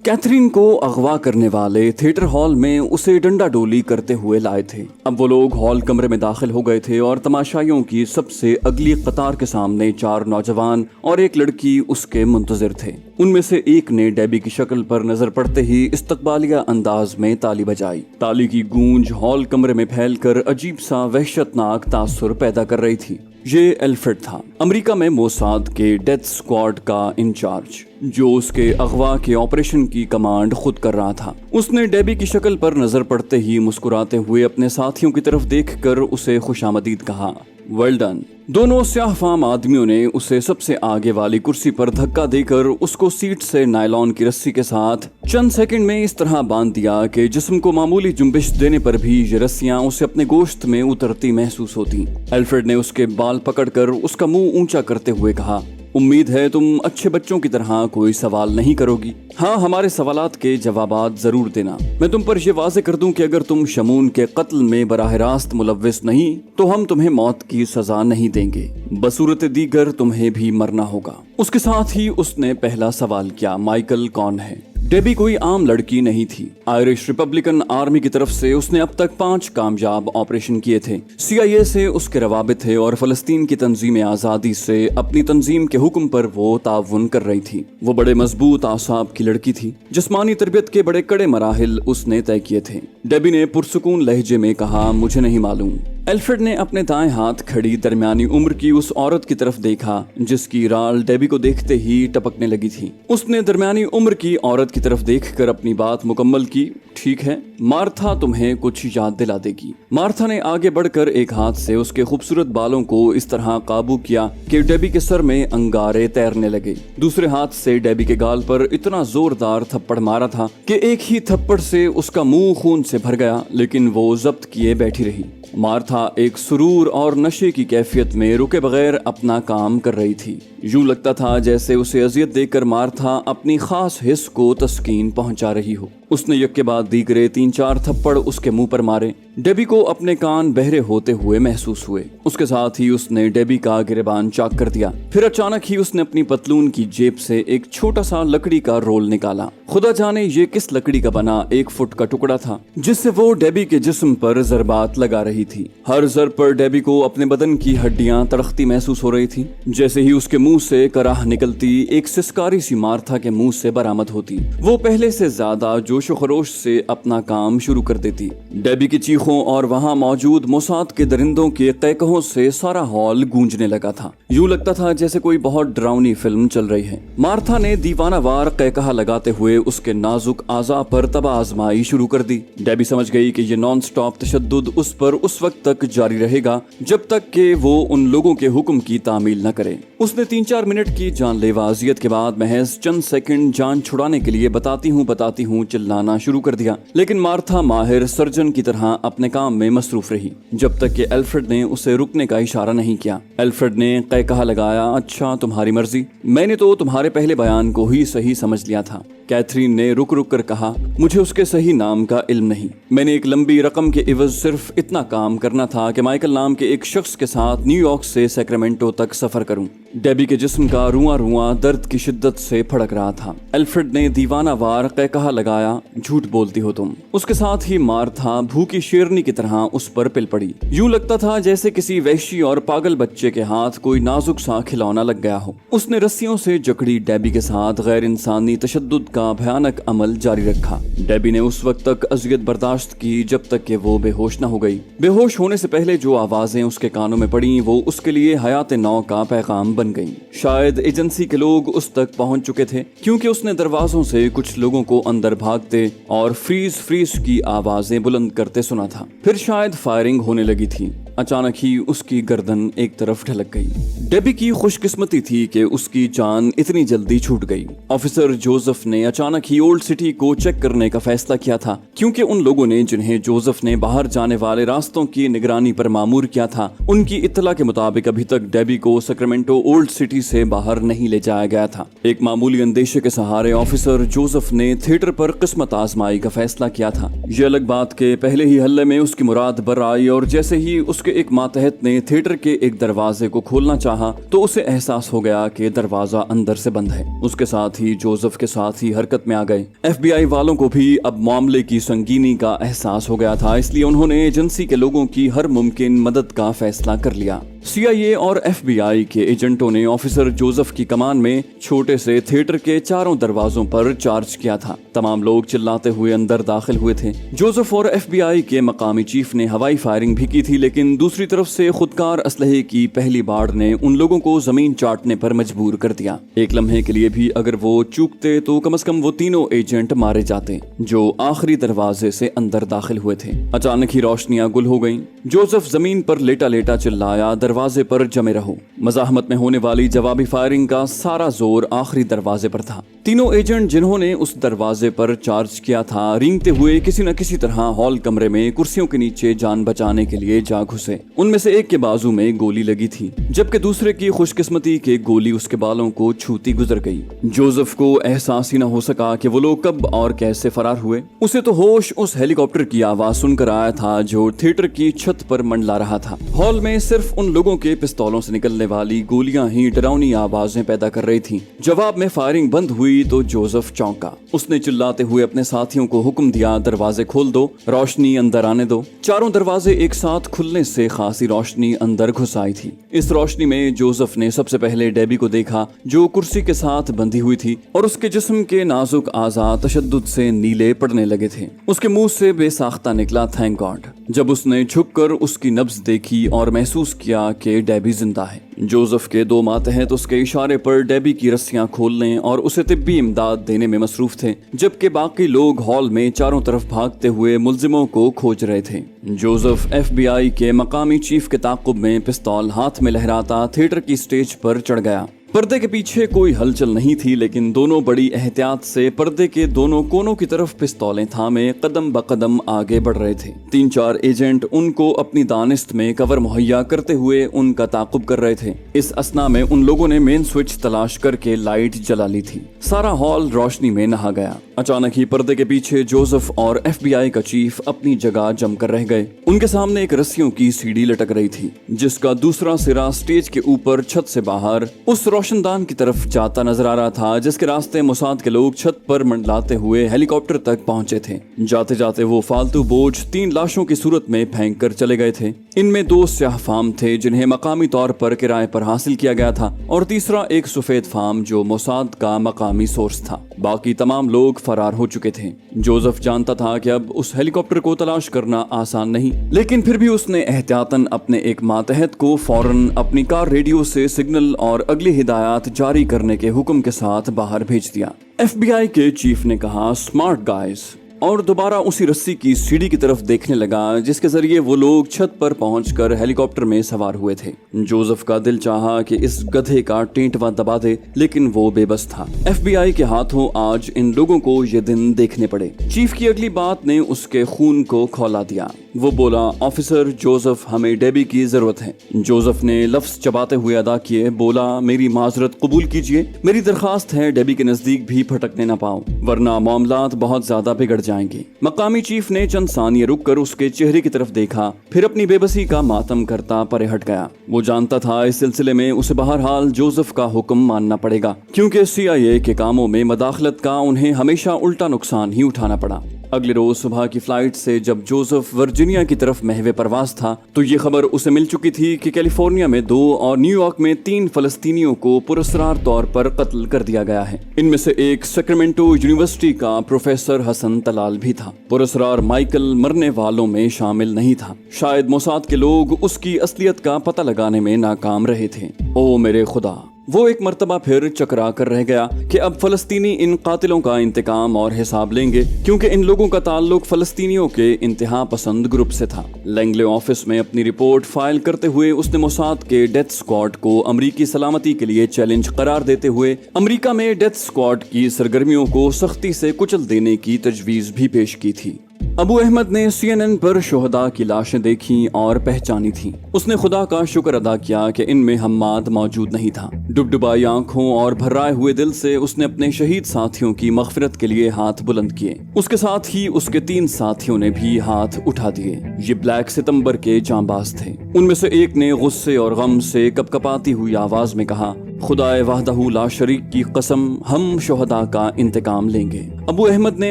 Catherine को अगवा करने वाले थिएटर हॉल में उसे डंडा डोली करते हुए लाए थे। अब वो लोग हॉल कमरे में दाखिल हो गए थे और तमाशाइयों की सबसे अगली कतार के सामने 4 नौजवान और एक लड़की उसके मुंतजिर थे। उनमें से एक ने डेबी की शक्ल पर नजर पड़ते ही इस्तकबालिया अंदाज में ताली बजाई। ताली की गूंज हॉल कमरे में फैलकर अजीब सा वहशतनाक तासुर पैदा कर रही थी। ये एल्फ्रेड था, अमेरिका में मोसाद के डेथ स्क्वाड का इंचार्ज, जो उसके अगवा के ऑपरेशन की कमांड खुद कर रहा था। उसने डेबी की शक्ल पर नजर पड़ते ही मुस्कुराते हुए अपने साथियों की तरफ देखकर उसे खुशामदीद कहा, वेल डन। दोनों स्याहफाम आदमियों ने उसे सबसे आगे वाली कुर्सी पर धक्का देकर उसको सीट से नायलॉन की रस्सी के साथ चंद सेकंड में इस तरह बांध दिया कि जिस्म को मामूली जुम्बिश देने पर भी ये रस्सियां उसे अपने गोश्त में उतरती महसूस होती। एल्फ्रेड ने उसके बाल पकड़कर उसका मुंह ऊंचा करते हुए कहा, उम्मीद है तुम अच्छे बच्चों की तरह कोई सवाल नहीं करोगी। हाँ, हमारे सवालात के जवाबात जरूर देना। मैं तुम पर यह वाज़ेह कर दूं कि अगर तुम शमून के कत्ल में बराह रास्त मुलव्विस नहीं तो हम तुम्हें मौत की सजा नहीं देंगे, बसूरत दीगर तुम्हें भी मरना होगा। उसके साथ ही उसने पहला सवाल किया, माइकल कौन है? डेबी कोई आम लड़की नहीं थी। आयरिश रिपब्लिकन आर्मी की तरफ से उसने अब तक 5 कामयाब ऑपरेशन किए थे। CIA से उसके रवाबित थे और फलस्तीन की तंजीम आज़ादी से अपनी तंजीम के हुक्म पर वो ताउन कर रही थी। वो बड़े मजबूत आसाब की लड़की थी। जिस्मानी तरबियत के बड़े कड़े मराहिल उसने तय किए थे। डेबी ने पुरसुकून लहजे में कहा, मुझे नहीं मालूम। एल्फ्रेड ने अपने दाएं हाथ खड़ी दरमियानी उम्र की उस औरत की तरफ देखा जिसकी राल डेबी को देखते ही टपकने लगी थी। उसने दरमियानी उम्र की औरत की तरफ देखकर अपनी बात मुकम्मल की, ठीक है, मार्था तुम्हें कुछ याद दिला देगी। मार्था ने आगे बढ़कर एक हाथ से उसके खूबसूरत बालों को इस तरह काबू किया कि डेबी के सर में अंगारे तैरने लगे। दूसरे हाथ से डेबी के गाल पर इतना जोरदार थप्पड़ मारा था कि एक ही थप्पड़ से उसका मुंह खून से भर गया, लेकिन वो जब्त किए बैठी रही। मार्था एक सुरूर और नशे की कैफियत में रुके बगैर अपना काम कर रही थी। यूं लगता था जैसे उसे अजियत देकर मार्था अपनी खास हिस्स को तस्कीन पहुंचा रही हो। उसने एक के बाद दीगरे 3-4 थप्पड़ उसके मुंह पर मारे। डेबी को अपने कान बहरे होते हुए महसूस हुए। उसके साथ ही उसने डेबी का गिरेबान चाक कर दिया। फिर अचानक ही उसने अपनी पतलून की जेब से एक छोटा सा लकड़ी का रोल निकाला। खुदा जाने ये किस लकड़ी का बना 1 फुट का टुकड़ा था जिससे वो डेबी के जिस्म पर जरबात लगा रही थी। हर जर पर डेबी को अपने बदन की हड्डियां तड़कती महसूस हो रही थी। जैसे ही उसके मुंह से कराह निकलती एक सिसकारी सी मार्था के मुंह से बरामद होती, वो पहले से ज्यादा जोशो खरोश से अपना काम शुरू कर देती। डेबी की चीखों और वहां मौजूद मोसाद के दरिंदों के कैकहों से सारा हॉल गूंजने लगा था। यूं लगता था जैसे कोई बहुत डरावनी फिल्म चल रही है। मार्था ने दीवानावार कैकहा लगाते हुए उसके नाजुक आज़ा पर तबाह आजमाई शुरू कर दी। डेबी समझ गई कि ये नॉन स्टॉप तशद्दुद उस पर उस वक्त तक जारी रहेगा जब तक कि वो उन लोगों के हुक्म की तामील न करे। उसने 3-4 मिनट की जानलेवा अजियत के बाद महज चंद सेकंड जान छुड़ाने के लिए बताती हूँ चिल्लाना शुरू कर दिया, लेकिन मार्था माहिर सर्जन की तरह अपने काम में मसरूफ रही जब तक कि एल्फ्रेड ने उसे रुकने का इशारा नहीं किया। एल्फ्रेड ने कैकहा लगाया, अच्छा तुम्हारी मर्जी, मैंने तो तुम्हारे पहले बयान को ही सही समझ लिया था। कैथरीन ने रुक रुक कर कहा, मुझे उसके सही नाम का इल्म नहीं। मैंने एक लंबी रकम के इवज सिर्फ इतना काम करना था कि माइकल नाम के एक शख्स के साथ न्यूयॉर्क से सैक्रामेंटो तक सफर करूं। डेबी के जिस्म का रुआं दर्द की शिद्दत से फड़क रहा था। एल्फ्रेड ने दीवानावार कैकहा लगाया, झूठ बोलती हो तुम। उसके साथ ही मार्था भूखी शेरनी की तरह उस पर पिल पड़ी। यूं लगता था जैसे किसी वहशी और पागल बच्चे के हाथ कोई नाजुक सा खिलौना लग गया हो। उसने रस्सियों से जकड़ी डेबी के साथ गैर इंसानी तशद्दुद का भयानक अमल जारी रखा। डेबी ने उस वक्त तक अजियत बर्दाश्त की जब तक कि वो बेहोश न हो गई। बेहोश होने से पहले जो आवाजें उसके कानों में पड़ी वो उसके लिए हयात नौ का पैगाम बन गई। शायद एजेंसी के लोग उस तक पहुंच चुके थे क्योंकि उसने दरवाजों से कुछ लोगों को अंदर भागते और फ्रीज की आवाजें बुलंद करते सुना था। फिर शायद फायरिंग होने लगी थी। अचानक ही उसकी गर्दन एक तरफ ढलक गई। डेबी की खुशकिस्मती थी कि उसकी जान इतनी जल्दी छूट गई। ऑफिसर जोसेफ ने अचानक ही ओल्ड सिटी को चेक करने का फैसला किया था क्योंकि उन लोगों ने जिन्हें जोसेफ ने बाहर जाने वाले रास्तों की निगरानी पर मामूर किया था, उनकी इत्तला के मुताबिक अभी तक डेबी को सैक्रामेंटो ओल्ड सिटी से बाहर नहीं ले जाया गया था। एक मामूली अंदेशे के सहारे ऑफिसर जोसेफ ने थिएटर पर किस्मत आजमाई का फैसला किया था। ये अलग बात के पहले ही हल्ले में उसकी मुराद बर आई और जैसे ही उसके उसके एक मातहत ने थिएटर के एक दरवाजे को खोलना चाहा तो उसे एहसास हो गया कि दरवाजा अंदर से बंद है। उसके साथ ही जोसेफ के साथ ही हरकत में आ गए। FBI वालों को भी अब मामले की संगीनी का एहसास हो गया था, इसलिए उन्होंने एजेंसी के लोगों की हर मुमकिन मदद का फैसला कर लिया। CIA और FBI के एजेंटों ने ऑफिसर जोसेफ की कमान में छोटे से थिएटर के चारों दरवाजों पर चार्ज किया था। तमाम लोग चिल्लाते हुए अंदर दाखिल हुए थे। जोसेफ और FBI के मकामी चीफ ने हवाई फायरिंग भी की थी, लेकिन दूसरी तरफ से खुदकार असलहे की पहली बाढ़ ने उन लोगों को जमीन चाटने पर मजबूर कर दिया। एक लम्हे के लिए भी अगर वो चूकते तो कम से कम वो तीनों एजेंट मारे जाते जो आखिरी दरवाजे से अंदर दाखिल हुए थे। अचानक ही रोशनियां गुल हो गईं। जोसेफ जमीन पर लेटा लेटा चिल्लाया, दरवाजे पर जमे रहो। मज़ाहमत में होने वाली जवाबी फायरिंग का सारा जोर आखिरी दरवाजे पर था। तीनों एजेंट जिन्होंने उस दरवाजे पर चार्ज किया था, रेंगते हुए किसी न किसी तरह हॉल कमरे में कुर्सियों के नीचे जान बचाने के लिए जा घुसे। उनमें से एक के बाजू में गोली लगी थी, जबकि दूसरे की खुशकिस्मती के गोली उसके बालों को छूती गुजर गई। जोसेफ को एहसास ही न हो सका कि वो लोग कब और कैसे फरार हुए। उसे तो होश उस हेलीकॉप्टर की आवाज सुनकर आया था जो थिएटर की छत पर मंडला रहा था। हॉल में सिर्फ उन लोगों के पिस्तौलों से निकलने वाली गोलियां ही डरावनी आवाजें पैदा कर रही थीं। जवाब में फायरिंग बंद हुई तो जोसेफ चौंका। उसने चिल्लाते हुए अपने साथियों को हुक्म दिया, दरवाजे खोल दो, रोशनी अंदर आने दो। चारों दरवाजे एक साथ खुलने से खासी रोशनी अंदर घुस आई थी। इस रोशनी में जोसेफ ने सबसे पहले डेबी को देखा, जो कुर्सी के साथ बंधी हुई थी और उसके जिस्म के नाजुक आज़ा तशद्दुद से नीले पड़ने लगे थे। उसके मुंह से बेसाख्ता निकला, थैंक गॉड। जब उसने झुककर उसकी नब्ज देखी और महसूस किया कि डेबी जिंदा है। जोसेफ के दो मातहत उसके इशारे पर डेबी की रस्सियां खोलने और उसे तिब्बी इमदाद देने में मसरूफ थे, जबकि बाकी लोग हॉल में चारों तरफ भागते हुए मुल्जिमों को खोज रहे थे। जोसेफ FBI के मकामी चीफ के ताक़ुब में पिस्तौल हाथ में लहराता थिएटर की स्टेज पर चढ़ गया। पर्दे के पीछे कोई हलचल नहीं थी, लेकिन दोनों बड़ी एहतियात से पर्दे के दोनों कोनों की तरफ पिस्तौलें थामे कदम ब कदम आगे बढ़ रहे थे। 3-4 एजेंट उनको अपनी दानिस्त में कवर मुहैया करते हुए उनका ताक़ुब कर रहे थे। इस असना में उन लोगों ने मेन स्विच तलाश करके लाइट जला ली थी। सारा हॉल रोशनी में नहा गया। अचानक ही पर्दे के पीछे जोसेफ और FBI का चीफ अपनी जगह जमकर रह गए। उनके सामने एक रस्सियों की सीढ़ी लटक रही थी, जिसका दूसरा सिरा स्टेज के ऊपर छत से बाहर उस रोशनदान की तरफ जाता नजर आ रहा था, जिसके रास्ते मोसाद के लोग छत पर मंडलाते हुए हेलीकॉप्टर तक पहुंचे थे। जाते जाते वो फालतू बोझ 3 लाशों की सूरत में फेंक कर चले गए थे। इनमें 2 स्याह फार्म थे जिन्हें मकामी तौर पर किराए पर हासिल किया गया था, और तीसरा एक सफेद फार्म जो मोसाद का मकामी सोर्स था। बाकी तमाम लोग फरार हो चुके थे। जोसेफ जानता था कि अब उस हेलीकॉप्टर को तलाश करना आसान नहीं, लेकिन फिर भी उसने एहतियातन अपने एक मातहत को फौरन अपनी कार रेडियो से सिग्नल और अगली हिदायत जारी करने के हुक्म के साथ बाहर भेज दिया। FBI के चीफ ने कहा, स्मार्ट गाइस, और दोबारा उसी रस्सी की सीढ़ी की तरफ देखने लगा जिसके जरिए वो लोग छत पर पहुंचकर हेलीकॉप्टर में सवार हुए थे। जोसेफ का दिल चाहा कि इस गधे का टेंटवा दबा दे, लेकिन वो बेबस था। FBI के हाथों आज इन लोगों को ये दिन देखने पड़े। चीफ की अगली बात ने उसके खून को खौला दिया। वो बोला, ऑफिसर जोसेफ, हमें डेबी की जरूरत है। जोसेफ ने लफ्ज चबाते हुए अदा किए, बोला, मेरी माजरत कबूल कीजिए। मेरी दरखास्त है डेबी के नजदीक भी फटकने ना पाओ, वरना मामलात बहुत ज्यादा बिगड़ जाएंगे। मकामी चीफ ने चंद सानिये रुककर उसके चेहरे की तरफ देखा, फिर अपनी बेबसी का मातम करता परे हट गया। वो जानता था इस सिलसिले में उसे बहरहाल जोसेफ का हुक्म मानना पड़ेगा, क्योंकि CIA के कामों में मदाखलत का उन्हें हमेशा उल्टा नुकसान ही उठाना पड़ा। अगले रोज सुबह की फ्लाइट से जब जोसेफ वर्जीनिया की तरफ महवे परवास था, तो ये खबर उसे मिल चुकी थी कि कैलिफोर्निया में 2 और न्यूयॉर्क में 3 फलस्तीनियों को पुरस्कार तौर पर कत्ल कर दिया गया है। इनमें से एक सैक्रामेंटो यूनिवर्सिटी का प्रोफेसर हसन तलाल भी था। पुरस्कार माइकल मरने वालों में शामिल नहीं था। शायद मोसाद के लोग उसकी असलियत का पता लगाने में नाकाम रहे थे। ओ मेरे खुदा, वो एक मर्तबा फिर चकरा कर रह गया कि अब फलस्तीनी इन कातिलों का इंतकाम और हिसाब लेंगे, क्योंकि इन लोगों का ताल्लुक फलस्तीनियों के इंतहा पसंद ग्रुप से था। लैंगले ऑफिस में अपनी रिपोर्ट फाइल करते हुए उसने मोसाद के डेथ स्क्वाड को अमरीकी सलामती के लिए चैलेंज करार देते हुए अमरीका में डेथ स्क्वाड की सरगर्मियों को सख्ती से कुचल देने की तजवीज भी पेश की थी। ابو احمد نے CNN پر شہداء کی لاشیں دیکھی اور پہچانی تھیں۔ اس نے خدا کا شکر ادا کیا کہ ان میں حماد موجود نہیں تھا۔ ڈبڈبائی آنکھوں اور بھرائے ہوئے دل سے اس نے اپنے شہید ساتھیوں کی مغفرت کے لیے ہاتھ بلند کیے۔ اس کے ساتھ ہی اس کے 3 ساتھیوں نے بھی ہاتھ اٹھا دیے۔ یہ بلیک ستمبر کے جانباز تھے۔ ان میں سے ایک نے غصے اور غم سے کپکپاتی ہوئی آواز میں کہا، خدائے وحدہ لا شریک کی قسم، ہم شہداء کا انتقام لیں گے۔ ابو احمد نے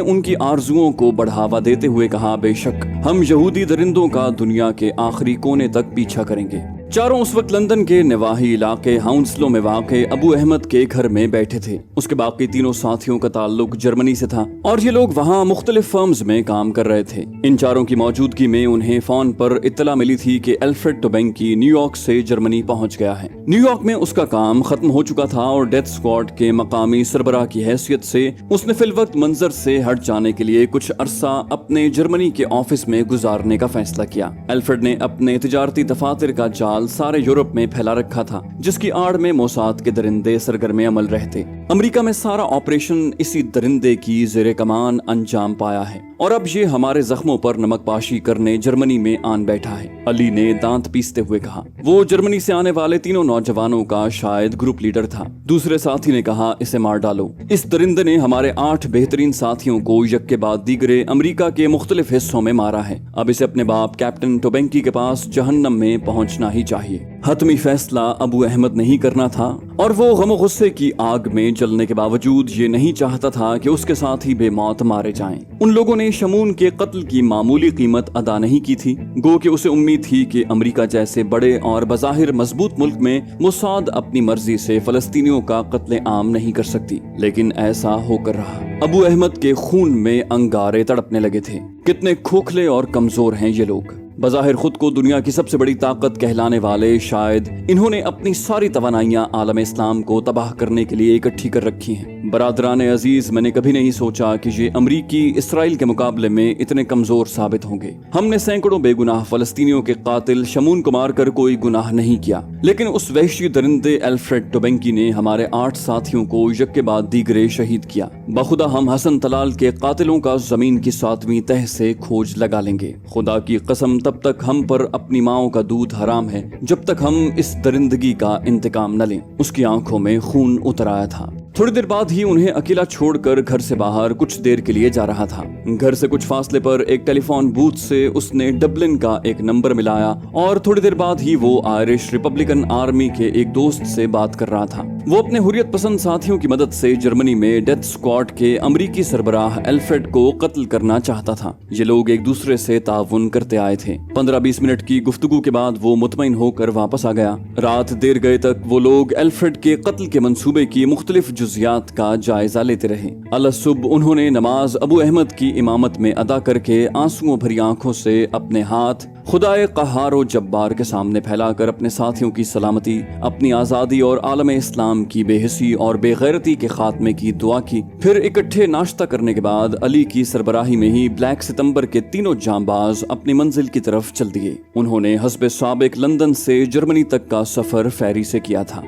ان کی آرزوؤں کو بڑھاوا دیتے ہوئے کہا، بے شک ہم یہودی درندوں کا دنیا کے آخری کونے تک پیچھا کریں گے۔ چاروں اس وقت لندن کے نواحی علاقے ہاؤنسلو میں واقع ابو احمد کے گھر میں بیٹھے تھے۔ اس کے باقی تینوں ساتھیوں کا تعلق جرمنی سے تھا اور یہ لوگ وہاں مختلف فرمز میں کام کر رہے تھے۔ ان چاروں کی موجودگی میں انہیں فون پر اطلاع ملی تھی کہ ایلفریڈ ٹوبینکی نیو یارک سے جرمنی پہنچ گیا ہے۔ نیو یارک میں اس کا کام ختم ہو چکا تھا اور ڈیتھ اسکواڈ کے مقامی سربراہ کی حیثیت سے اس نے فی الوقت منظر سے ہٹ جانے کے لیے کچھ عرصہ اپنے جرمنی کے آفس میں گزارنے کا فیصلہ کیا۔ ایلفریڈ نے اپنے تجارتی دفاتر کا جال سارے یورپ میں پھیلا رکھا تھا، جس کی آڑ میں موساد کے درندے سرگرم عمل رہتے۔ امریکہ میں سارا آپریشن اسی درندے کی زیر کمان انجام پایا ہے اور اب یہ ہمارے زخموں پر نمک پاشی کرنے جرمنی میں آن بیٹھا ہے، علی نے دانت پیستے ہوئے کہا۔ وہ جرمنی سے آنے والے تینوں نوجوانوں کا شاید گروپ لیڈر تھا۔ دوسرے ساتھی نے کہا، اسے مار ڈالو۔ اس درندے نے ہمارے 8 بہترین ساتھیوں کو یک کے بعد دیگرے امریکہ کے مختلف حصوں میں مارا ہے۔ اب اسے اپنے باپ کیپٹن ٹوبینکی کے پاس جہنم میں پہنچنا ہی چاہیے۔ حتمی فیصلہ ابو احمد نہیں کرنا تھا اور وہ غم و غصے کی آگ میں جلنے کے باوجود یہ نہیں چاہتا تھا کہ اس کے ساتھ ہی بے موت مارے جائیں۔ ان لوگوں نے شمون کے قتل کی معمولی قیمت ادا نہیں کی تھی، گو کہ اسے امید تھی کہ امریکہ جیسے بڑے اور بظاہر مضبوط ملک میں موساد اپنی مرضی سے فلسطینیوں کا قتل عام نہیں کر سکتی، لیکن ایسا ہو کر رہا۔ ابو احمد کے خون میں انگارے تڑپنے لگے تھے۔ کتنے کھوکھلے اور کمزور ہیں یہ لوگ۔ بظاہر خود کو دنیا کی سب سے بڑی طاقت کہلانے والے، شاید انہوں نے اپنی ساری توانائیاں عالم اسلام کو تباہ کرنے کے لیے اکٹھی کر رکھی ہیں۔ برادران عزیز، میں نے کبھی نہیں سوچا کہ یہ امریکی اسرائیل کے مقابلے میں اتنے کمزور ثابت ہوں گے۔ ہم نے سینکڑوں بے گناہ فلسطینیوں کے قاتل شمون کو مار کر کوئی گناہ نہیں کیا، لیکن اس وحشی درندے ایلفریڈ ٹوبینکی نے ہمارے 8 ساتھیوں کو یک کے بعد دیگرے شہید کیا۔ بخدا ہم حسن طلال کے قاتلوں کا زمین کی 7ویں تہ سے کھوج لگا لیں گے۔ خدا کی قسم، تب تک ہم پر اپنی ماؤں کا دودھ حرام ہے جب تک ہم اس درندگی کا انتقام نہ لیں۔ اس کی آنکھوں میں خون اتر آیا تھا۔ تھوڑی دیر بعد ہی انہیں اکیلا چھوڑ کر گھر سے باہر کچھ دیر کے لیے جا رہا تھا۔ گھر سے کچھ فاصلے پر ایک ٹیلی فون بوتھ سے اس نے ڈبلن کا ایک نمبر ملایا اور تھوڑی دیر بعد ہی وہ آئرش ریپبلکن آرمی کے ایک دوست سے بات کر رہا تھا۔ وہ اپنے حریت پسند ساتھیوں کی مدد سے جرمنی میں ڈیتھ اسکواڈ کے امریکی سربراہ ایلفریڈ کو قتل کرنا چاہتا تھا۔ یہ لوگ ایک دوسرے سے تعاون کرتے آئے تھے۔ 15-20 منٹ کی گفتگو کے بعد وہ مطمئن ہو کر واپس آ گیا۔ رات دیر گئے تک وہ لوگ ایلفریڈ کے قتل کے منصوبے کی مختلف جزیات کا جائزہ لیتے رہے۔ الصبح انہوں نے نماز ابو احمد کی امامت میں ادا کر کے آنسوؤں بھری آنکھوں سے اپنے ہاتھ خدائے قہار و جبار کے سامنے پھیلا کر اپنے ساتھیوں کی سلامتی، اپنی آزادی اور عالم اسلام کی بے حسی اور بے غیرتی کے خاتمے کی دعا کی۔ پھر اکٹھے ناشتہ کرنے کے بعد علی کی سربراہی میں ہی بلیک ستمبر کے تینوں جانباز اپنی منزل کی طرف چل دیے۔ انہوں نے حسب سابق لندن سے جرمنی تک کا سفر فیری سے کیا تھا۔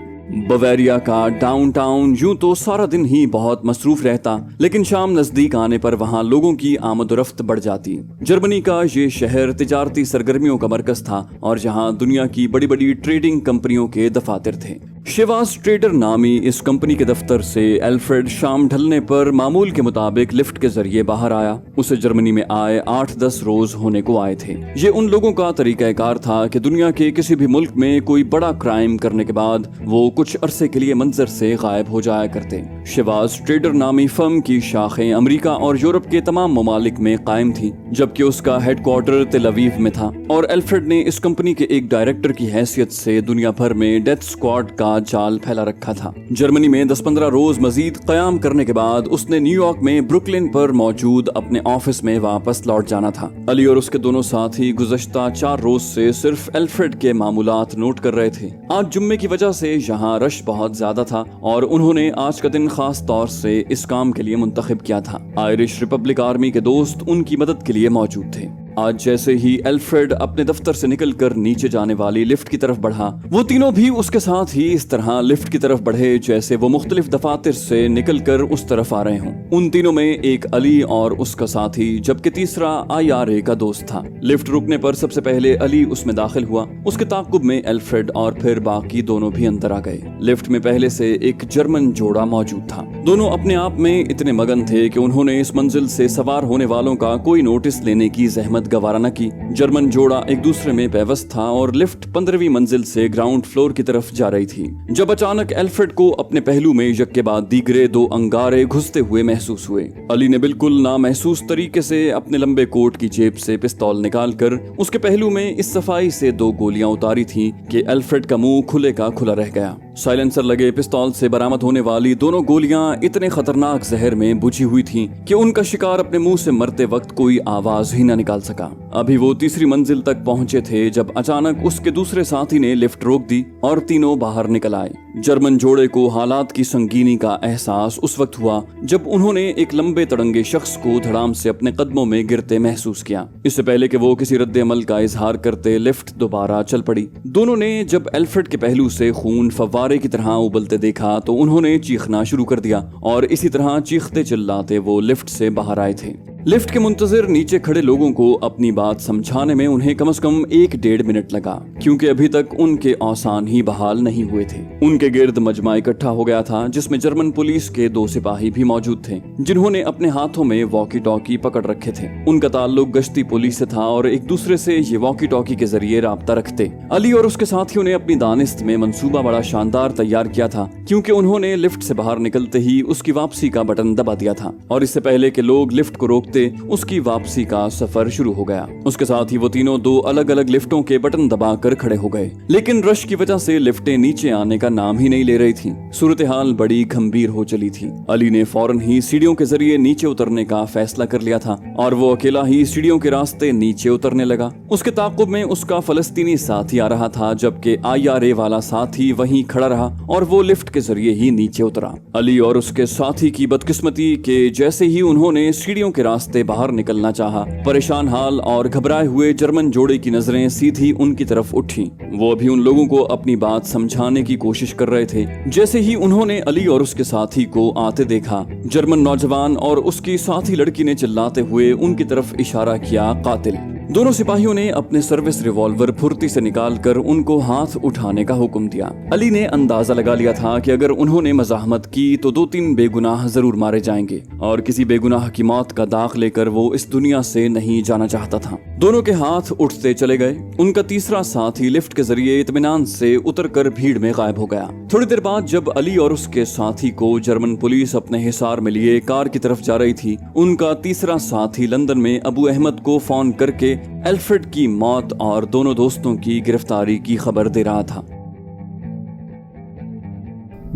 بویریا کا ڈاؤن ٹاؤن یوں تو سارا دن ہی بہت مصروف رہتا، لیکن شام نزدیک آنے پر وہاں لوگوں کی آمد و رفت بڑھ جاتی۔ جرمنی کا یہ شہر تجارتی سرگرمیوں کا مرکز تھا اور جہاں دنیا کی بڑی بڑی ٹریڈنگ کمپنیوں کے دفاتر تھے۔ شیواز ٹریڈر نامی اس کمپنی کے دفتر سے ایلفریڈ شام ڈھلنے پر معمول کے مطابق لفٹ کے ذریعے باہر آیا۔ اسے جرمنی میں آئے 8-10 روز ہونے کو آئے تھے۔ یہ ان لوگوں کا طریقہ کار تھا کہ دنیا کے کسی بھی ملک میں کوئی بڑا کرائم کرنے کے بعد وہ کچھ عرصے کے لیے منظر سے غائب ہو جایا کرتے۔ شیواز ٹریڈر نامی فرم کی شاخیں امریکہ اور یورپ کے تمام ممالک میں قائم تھیں، جبکہ اس کا ہیڈ کوارٹر تل اویو میں تھا، اور ایلفریڈ نے اس کمپنی کے ایک ڈائریکٹر کی حیثیت سے دنیا بھر میں ڈیتھ اسکواڈ کا جال پھیلا رکھا تھا۔ جرمنی میں 10-15 روز مزید قیام کرنے کے بعد اس نے نیو یارک میں بروکلن پر موجود اپنے آفس میں واپس لوٹ جانا تھا۔ علی اور اس کے دونوں ساتھی گزشتہ 4 روز سے صرف ایلفریڈ کے معمولات نوٹ کر رہے تھے۔ آج جمعے کی وجہ سے یہاں رش بہت زیادہ تھا اور انہوں نے آج کا دن خاص طور سے اس کام کے لیے منتخب کیا تھا۔ آئرش ریپبلک آرمی کے دوست ان کی مدد کے لیے موجود تھے۔ आज जैसे ही एल्फ्रेड अपने दफ्तर से निकलकर नीचे जाने वाली लिफ्ट की तरफ बढ़ा, वो तीनों भी उसके साथ ही इस तरह लिफ्ट की तरफ बढ़े जैसे वो मुख्तलिफ दफातर से निकलकर उस तरफ आ रहे हों। उन तीनों में एक अली और उसका साथी, जबकि तीसरा IRA का दोस्त था। लिफ्ट रुकने पर सबसे पहले अली उसमें दाखिल हुआ, उसके ताक़ुब में एल्फ्रेड और फिर बाकी दोनों भी अंदर आ गए। लिफ्ट में पहले से एक जर्मन जोड़ा मौजूद था। दोनों अपने आप में इतने मगन थे कि उन्होंने इस मंजिल से सवार होने वालों का कोई नोटिस लेने की जहमत गवारा न की। जर्मन जोड़ा एक दूसरे में पेवस्त था और लिफ्ट 15वीं मंजिल से ग्राउंड फ्लोर की तरफ जा रही थी, जब अचानक एल्फ्रेड को अपने पहलू में यक के बाद दीगरे 2 अंगारे घुसते हुए महसूस हुए। अली ने बिल्कुल नामहसूस तरीके से अपने लंबे कोट की जेब से पिस्तौल निकालकर उसके पहलू में इस सफाई से 2 गोलियां उतारी थी कि एल्फ्रेड का मुंह खुले का खुला रह गया। साइलेंसर लगे पिस्तौल से बरामद होने वाली दोनों गोलियां इतने खतरनाक जहर में बुझी हुई थीं कि उनका शिकार अपने मुंह से मरते वक्त कोई आवाज ही न निकाल सका। अभी वो तीसरी मंजिल तक पहुंचे थे जब अचानक उसके दूसरे साथी ने लिफ्ट रोक दी और तीनों बाहर निकल आए। जर्मन जोड़े को हालात की संगीनी का एहसास उस वक्त हुआ जब उन्होंने एक लंबे तड़ंगे शख्स को धड़ाम से अपने कदमों में गिरते महसूस किया। इससे पहले कि वो किसी रद्द अमल का इजहार करते, लिफ्ट दोबारा चल पड़ी। दोनों ने जब एल्फ्रेड के पहलू से खून फव्वारे की तरह उबलते देखा तो उन्होंने चीखना शुरू कर दिया और इसी तरह चीखते चिल्लाते वो लिफ्ट से बाहर आए थे। लिफ्ट के मुंतजिर नीचे खड़े लोगों को अपनी बात समझाने में उन्हें कम से कम 1-1.5 मिनट लगा, क्योंकि अभी तक उनके औसान ही बहाल नहीं हुए थे। उनके गिर्द मजमा इकट्ठा हो गया था, जिसमें जर्मन पुलिस के 2 सिपाही भी मौजूद थे, जिन्होंने अपने हाथों में वॉकी टॉकी पकड़ रखे थे। उनका ताल्लुक गश्ती पुलिस से था और एक दूसरे से ये वॉकी टॉकी के जरिए राब्ता रखते। अली और उसके साथियों ने अपनी दानिस्त में मंसूबा बड़ा शानदार तैयार किया था, क्योंकि उन्होंने लिफ्ट से बाहर निकलते ही उसकी वापसी का बटन दबा दिया था और इससे पहले कि लोग लिफ्ट को रोकते उसकी वापसी का सफर शुरू हो गया। उसके साथ ही वो तीनों 2 अलग अलग लिफ्टों के बटन दबाकर खड़े हो गए, लेकिन रश की वजह से लिफ्टें नीचे आने का नाम ही नहीं ले रही थीं। सूरत हाल बड़ी गंभीर हो चली थी। अली ने फौरन ही सीढ़ियों के जरिए नीचे उतरने का फैसला कर लिया था और वो अकेला ही सीढ़ियों के रास्ते नीचे उतरने लगा। उसके ताक़ुब में उसका फलस्तीनी साथी आ रहा था, जबकि IRA वाला साथी वहीं खड़ा रहा और वो लिफ्ट के जरिए ही नीचे उतरा। अली और उसके साथी की बदकिस्मती के जैसे ही उन्होंने सीढ़ियों के रास्ते बाहर निकलना चाहा, परेशान हाल और घबराए हुए जर्मन जोड़े की नजरें सीधी उनकी तरफ उठी। वो भी उन लोगों को अपनी बात समझाने की कोशिश कर रहे थे। जैसे ही उन्होंने अली और उसके साथी को आते देखा, जर्मन नौजवान और उसकी साथी लड़की ने चिल्लाते हुए उनकी तरफ इशारा किया, कातिल। दोनों सिपाहियों ने अपने सर्विस रिवॉल्वर फुर्ती से निकालकर उनको हाथ उठाने का हुक्म दिया। अली ने अंदाजा लगा लिया था कि अगर उन्होंने मज़ाहमत की तो 2-3 बेगुनाह जरूर मारे जाएंगे और किसी बेगुनाह की मौत का दाग लेकर वो इस दुनिया से नहीं जाना चाहता था। दोनों के हाथ उठते चले गए। उनका तीसरा साथी लिफ्ट के जरिए इत्मीनान से उतरकर भीड़ में गायब हो गया। थोड़ी देर बाद जब अली और उसके साथी को जर्मन पुलिस अपने हिसार में लिए कार की तरफ जा रही थी, उनका तीसरा साथी लंदन में अबू अहमद को फोन करके एल्फ्रेड की मौत और दोनों दोस्तों की गिरफ्तारी की खबर दे रहा था।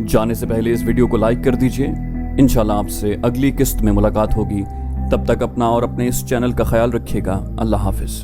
जाने से पहले इस वीडियो को लाइक कर दीजिए। इंशाल्लाह आपसे अगली किस्त में मुलाकात होगी। तब तक अपना और अपने इस चैनल का ख्याल रखिएगा। अल्लाह हाफिज।